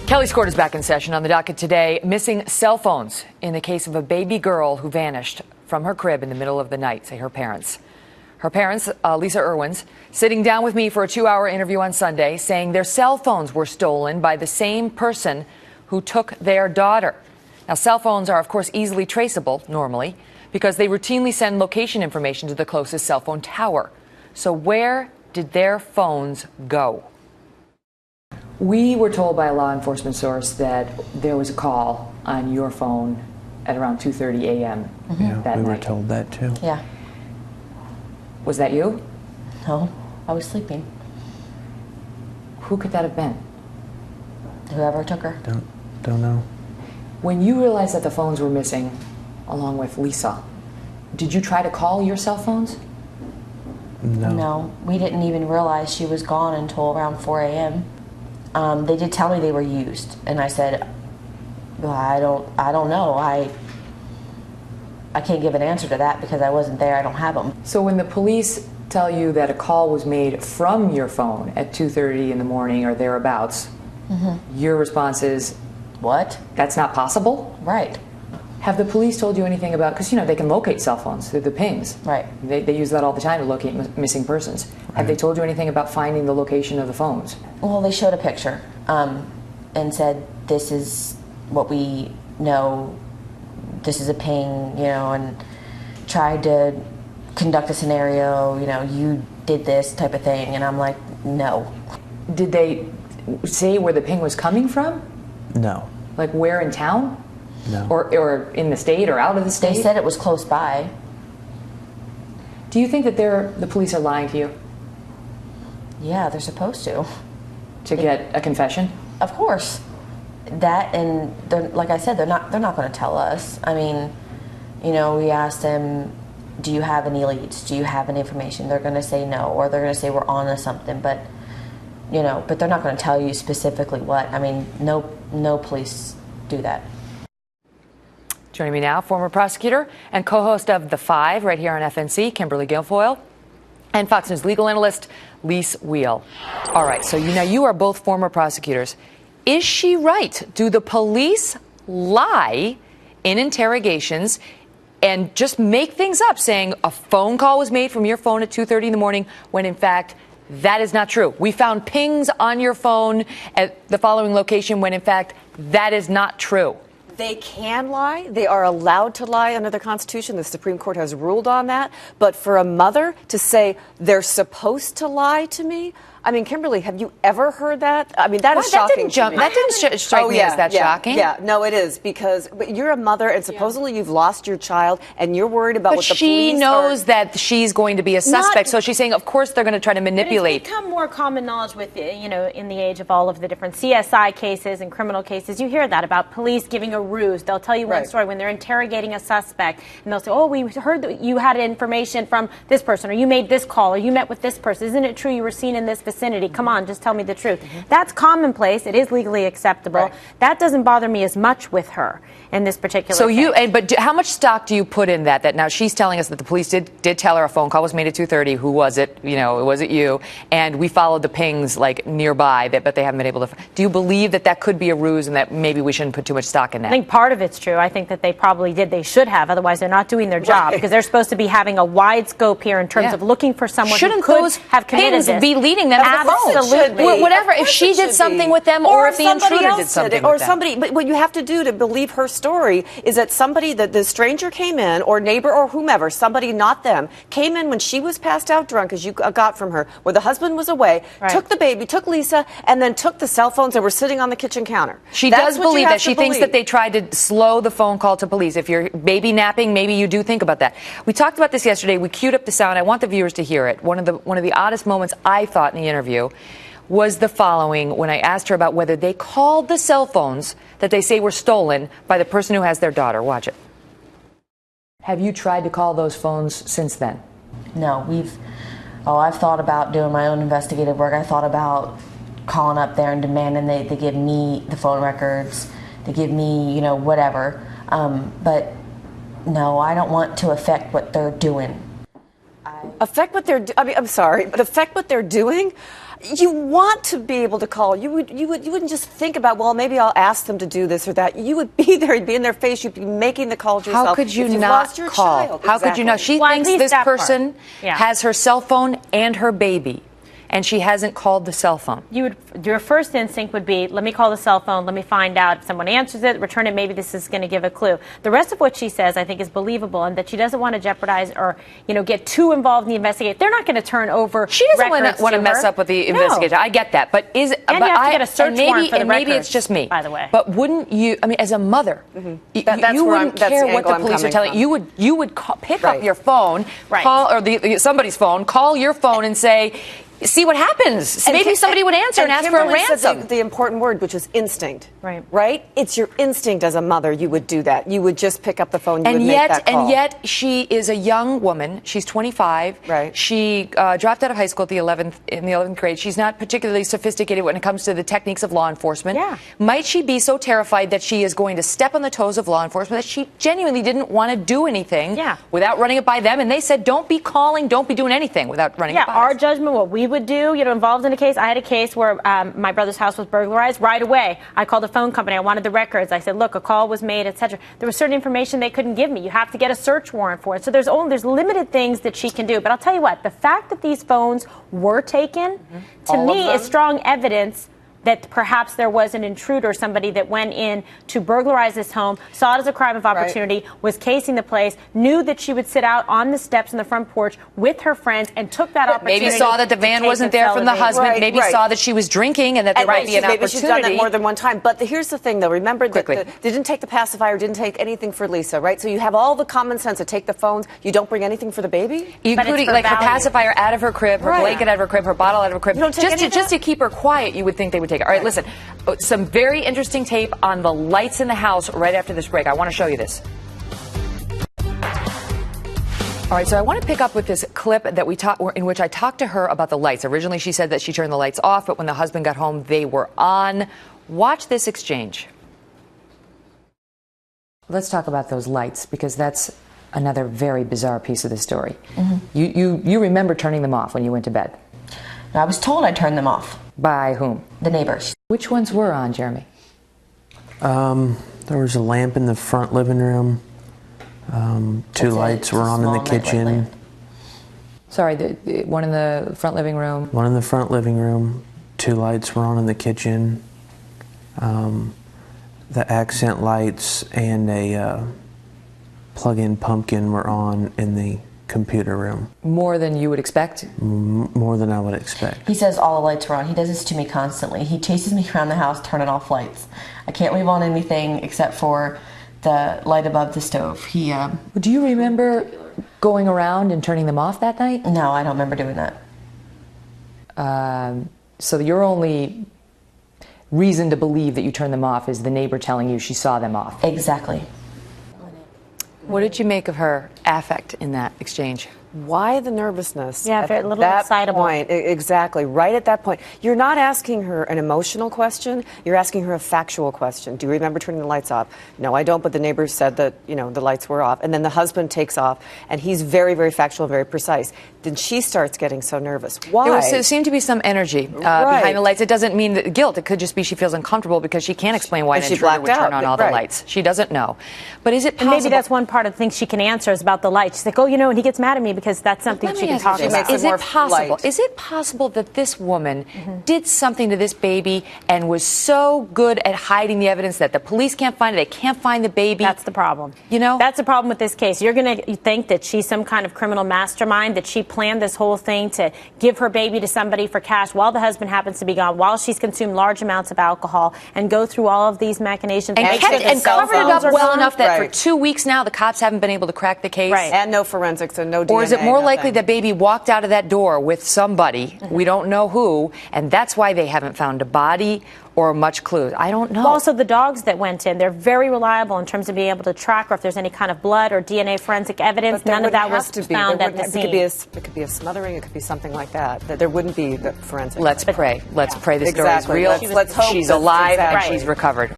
Kelly's Court is back in session. On the docket today, missing cell phones in the case of a baby girl who vanished from her crib in the middle of the night, say her parents. Her parents, Lisa Irwin's, sitting down with me for a 2-hour interview on Sunday, saying their cell phones were stolen by the same person who took their daughter. Now, cell phones are, of course, easily traceable, normally, because they routinely send location information to the closest cell phone tower. So where did their phones go? We were told by a law enforcement source that there was a call on your phone at around 2:30 a.m. that we night. were told that too. Yeah. Was that you? No, I was sleeping. Who could that have been? Whoever took her. Don't know. When you realized that the phones were missing, along with Lisa, did you try to call your cell phones? No, we didn't even realize she was gone until around 4 a.m. They did tell me they were used, and I said, well, I don't know. I can't give an answer to that because I wasn't there. I don't have them. So when the police tell you that a call was made from your phone at 2:30 in the morning or thereabouts, your response is, What? that's not possible? Right. Have the police told you anything about, because they can locate cell phones through the pings. Right. They use that all the time to locate missing persons. Right. Have they told you anything about finding the location of the phones? Well, they showed a picture and said, this is what we know, this is a ping, and tried to conduct a scenario, you did this type of thing, and I'm like, no. Did they say where the ping was coming from? No. Like where in town? No. Or in the state or out of the state? They said it was close by. Do you think that the police are lying to you? Yeah, they're supposed to. To get a confession? Of course. That, and like I said, they're not going to tell us. I mean, we asked them, do you have any leads? Do you have any information? They're going to say no, or they're going to say we're on to something, but they're not going to tell you specifically what. I mean, no police do that. Joining me now, former prosecutor and co-host of The Five right here on FNC, Kimberly Guilfoyle, and Fox News legal analyst, Lisa Irwin. All right, so you are both former prosecutors. Is she right? Do the police lie in interrogations and just make things up, saying a phone call was made from your phone at 2:30 in the morning when, in fact, that is not true? We found pings on your phone at the following location when, in fact, that is not true. They can lie. They are allowed to lie under the Constitution. The Supreme Court has ruled on that. But for a mother to say they're supposed to lie to me, I mean, Kimberly, have you ever heard that? I mean, that is shocking. That didn't strike me as that shocking. Yeah, no, it is, because you're a mother and supposedly you've lost your child and you're worried about what the police she knows that she's going to be a suspect, so she's saying, of course, they're going to try to manipulate. It's become more common knowledge with, in the age of all of the different CSI cases and criminal cases. You hear that about police giving a ruse. They'll tell you one story when they're interrogating a suspect, and they'll say, oh, we heard that you had information from this person, or you made this call, or you met with this person. Isn't it true you were seen in this vicinity? Come on, just tell me the truth. That's commonplace. It is legally acceptable. That doesn't bother me as much with her in this particular case. But how much stock do you put in that? That now she's telling us that the police did tell her a phone call was made at 2:30. Who was it? Was it you? And we followed the pings nearby, but they haven't been able to. Do you believe that could be a ruse and that maybe we shouldn't put too much stock in that? I think part of it's true. I think that they probably did. They should have. Otherwise, they're not doing their job because they're supposed to be having a wide scope here in terms of looking for someone who could have committed this. Shouldn't those pings be leading them to the phone? Absolutely. Whatever. If she did something with them, or if the intruder did something with them. But what you have to do to believe her story is that the stranger came in, or neighbor or whomever, somebody, not them, came in when she was passed out drunk, as you got from her, where the husband was away, took the baby, took Lisa, and then took the cell phones that were sitting on the kitchen counter. She does believe that. She thinks that they tried to slow the phone call to police. If you're baby napping, maybe you do think about that. We talked about this yesterday. We queued up the sound. I want the viewers to hear it. One of the oddest moments I thought in the interview was the following when I asked her about whether they called the cell phones that they say were stolen by the person who has their daughter. Watch it. Have you tried to call those phones since then? No, I've thought about doing my own investigative work. I thought about calling up there and demanding they give me the phone records, they give me, whatever. But no, I don't want to affect what they're doing. Affect what they're I'm sorry, but affect what they're doing? You want to be able to call. You wouldn't just think about, well, maybe I'll ask them to do this or that. You would be there. You'd be in their face. You'd be making the calls yourself. How could you if not lost your call? child. How could you not? She thinks this person has her cell phone and her baby, and she hasn't called the cell phone. Your first instinct would be, let me call the cell phone, let me find out if someone answers it, return it, maybe this is going to give a clue. The rest of what she says, I think, is believable, and that she doesn't want to jeopardize or, get too involved in the investigation. They're not going to turn over. She doesn't want to mess up with the investigation. I get that, but you have to get a search warrant for the maybe records, it's just me, by the way. But wouldn't you? I mean, as a mother, you wouldn't care what the police are telling you. You would pick up your phone, call or somebody's phone, call your phone, and say, see what happens. Maybe somebody would answer and ask for a ransom. Said the important word, which is instinct. Right. It's your instinct as a mother. You would do that. You would just pick up the phone. You would make that call. And yet, she is a young woman. She's 25. Right. She dropped out of high school in the 11th grade. She's not particularly sophisticated when it comes to the techniques of law enforcement. Yeah. Might she be so terrified that she is going to step on the toes of law enforcement that she genuinely didn't want to do anything without running it by them? And they said, don't be calling, don't be doing anything without running it by us. Our judgment, what we would do, involved in a case. I had a case where my brother's house was burglarized. Right away, I called the phone company. I wanted the records. I said, look, a call was made, etc. There was certain information they couldn't give me. You have to get a search warrant for it. So there's limited things that she can do. But I'll tell you what, the fact that these phones were taken, to me, is strong evidence that perhaps there was an intruder, somebody that went in to burglarize this home, saw it as a crime of opportunity, was casing the place, knew that she would sit out on the steps in the front porch with her friends, and took that opportunity. Maybe saw that the van wasn't there from the husband. Maybe saw that she was drinking and that there might be an opportunity. Maybe she's done that more than one time. But here's the thing, though. Remember that they didn't take the pacifier, didn't take anything for Lisa, right? So you have all the common sense to take the phones. You don't bring anything for the baby? Including like her pacifier out of her crib, her blanket out of her crib, her bottle out of her crib. Just to keep her quiet, you would think they would take it. All right, listen. Some very interesting tape on the lights in the house right after this break. I want to show you this. All right, so I want to pick up with this clip that in which I talked to her about the lights. Originally, she said that she turned the lights off, but when the husband got home, they were on. Watch this exchange. Let's talk about those lights, because that's another very bizarre piece of the story. You remember turning them off when you went to bed? I was told I turned them off. By whom? The neighbors. Which ones were on, Jeremy? There was a lamp in the front living room. Two lights were on in the kitchen. Sorry, one in the front living room. One in the front living room. Two lights were on in the kitchen. The accent lights and a plug-in pumpkin were on in the computer room. More than you would expect? More than I would expect. He says all the lights were on. He does this to me constantly. He chases me around the house turning off lights. I can't leave on anything except for the light above the stove. Do you remember going around and turning them off that night? No, I don't remember doing that. So your only reason to believe that you turned them off is the neighbor telling you she saw them off? Exactly. What did you make of her affect in that exchange? Why the nervousness? Yeah, at a little that excitable. point, exactly. Right at that point, you're not asking her an emotional question. You're asking her a factual question. Do you remember turning the lights off? No, I don't. But the neighbors said that the lights were off, and then the husband takes off, and he's very, very factual, very precise. Then she starts getting so nervous. Why? There seemed to be some energy behind the lights. It doesn't mean that guilt. It could just be she feels uncomfortable because she can't explain why an intruder would turn on all the lights. She doesn't know. But is it possible? And maybe that's one part of the things she can answer is about the lights. She's like, and he gets mad at me because that's something she can talk about. Is it possible that this woman did something to this baby and was so good at hiding the evidence that the police can't find it, they can't find the baby? That's the problem. That's the problem with this case. You're going to think that she's some kind of criminal mastermind, that she planned this whole thing to give her baby to somebody for cash while the husband happens to be gone, while she's consumed large amounts of alcohol, and go through all of these machinations. And covered it up well enough that for 2 weeks now the cops haven't been able to crack the case. Right. And no forensics and no DNA. Or is it more likely that baby walked out of that door with somebody, we don't know who, and that's why they haven't found a body or much clues? I don't know. Also, the dogs that went in, they're very reliable in terms of being able to track or if there's any kind of blood or DNA forensic evidence. None of that was found at the scene. It could be a smothering. It could be something like that. There wouldn't be the forensic. Let's pray. Let's pray the story is real. Let's hope she's alive and she's recovered.